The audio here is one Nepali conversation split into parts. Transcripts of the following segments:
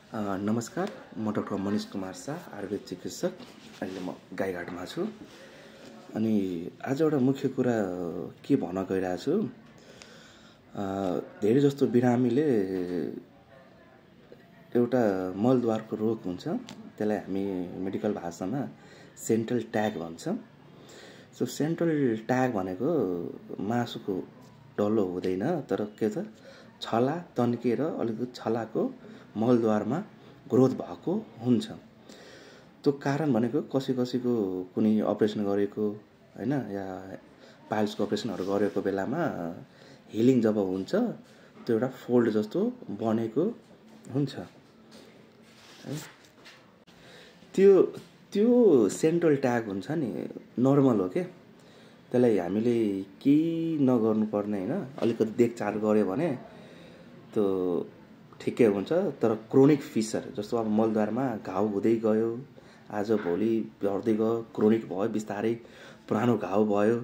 नमस्कार, म डाक्टर मनिष कुमार शाह, आयुर्वेद चिकित्सक। अहिले म गाईघाटमा छु अनि आज एउटा मुख्य कुरा के भन्न गइरहेको छु। धेरै जस्तो बिरामीले एउटा मलद्वारको रोग हुन्छ, त्यसलाई हामी मेडिकल भाषामा सेन्ट्रल ट्याग भन्छौँ। सो सेन्ट्रल ट्याग भनेको मासुको डल्लो हुँदैन, तर के छ, छला तन्केर अलिकति छलाको मलद्वारमा ग्रोथ भएको हुन्छ। त्यो कारण भनेको कसैको कुनै अपरेसन गरेको हैन, या पाइल्सको अपरेसनहरू गरेको बेलामा हिलिङ जब हुन्छ, त्यो एउटा फोल्ड जस्तो बनेको हुन्छ है। त्यो सेन्ट्रल ट्याग हुन्छ नि, नर्मल हो के। त्यसलाई हामीले केही नगर्नुपर्ने हैन, अलिकति देखचार गऱ्यो भने त्यो ठिकै हुन्छ। तर क्रोनिक फिसर जस्तो अब मलद्वारमा घाउ हुँदै गयो, आज भोलि बढ्दै गयो, क्रोनिक भयो, बिस्तारै पुरानो घाउ भयो,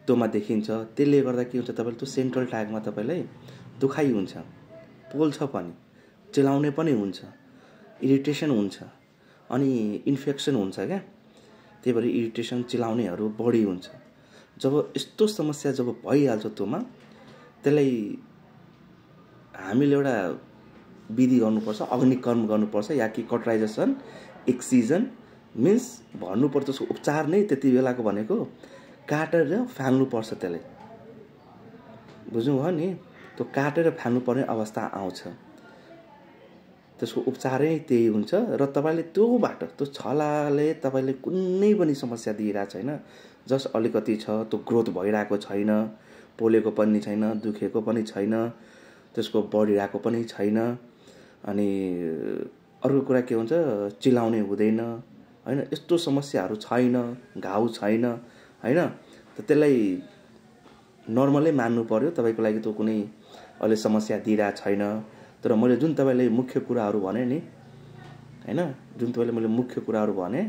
त्योमा देखिन्छ। त्यसले गर्दा के हुन्छ, तपाईँले त्यो सेन्ट्रल ट्यागमा तपाईँलाई दुखाइ हुन्छ, पोल्छ पनि, चिलाउने पनि हुन्छ, इरिटेसन हुन्छ अनि इन्फेक्सन हुन्छ क्या। त्यही भएर इरिटेसन चिलाउनेहरू बढी हुन्छ। जब यस्तो समस्या जब भइहाल्छ त्योमा, त्यसलाई हामीले एउटा विधि गर्नुपर्छ, अग्निकर्म गर्नुपर्छ, या कि कटराइजेसन, एक्सिजन मिन्स भन्नुपर्छ। त्यसको उपचार नै त्यति बेलाको भनेको काटेर फ्याल्नुपर्छ। त्यसलाई बुझ्नुभयो नि, त्यो काटेर फ्याल्नुपर्ने अवस्था आउँछ। त्यसको उपचारै त्यही हुन्छ। र तपाईँले त्यो बाटो, त्यो छलाले तपाईँले कुनै पनि समस्या दिइरहेको छैन, जस्ट अलिकति छ, त्यो ग्रोथ भइरहेको छैन, पोलेको पनि छैन, दुखेको पनि छैन, त्यसको बढिरहेको पनि छैन। अनि अर्को कुरा के हुन्छ, चिलाउने हुँदैन हैन, यस्तो समस्याहरू छैन, घाउ छैन हैन। त त्यसलाई नर्मलै मान्नु पर्यो। तपाईँको लागि त्यो कुनै अहिले समस्या दिइरहेको छैन। तर मैले जुन तपाईँले मुख्य कुराहरू भने नि हैन, जुन तपाईँले मैले मुख्य कुराहरू भने,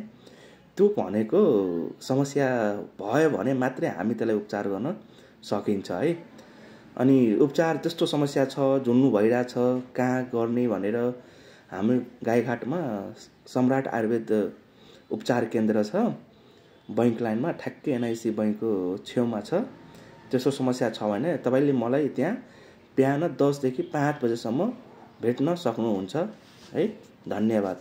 त्यो भनेको समस्या भयो भने मात्रै हामी त्यसलाई उपचार गर्न सकिन्छ है। अनि उपचार त्यस्तो समस्या छ, झुन्नु भइरहेछ, कहाँ गर्ने भनेर हाम्रो गाईघाटमा सम्राट आयुर्वेद उपचार केन्द्र छ, बैंक लाइनमा ठ्याक्कै एनआइसी बैंकको छेउमा छ। त्यस्तो समस्या छ भने तपाईँले मलाई त्यहाँ बिहान 10 देखि 5 बजेसम्म भेट्न सक्नुहुन्छ है। धन्यवाद।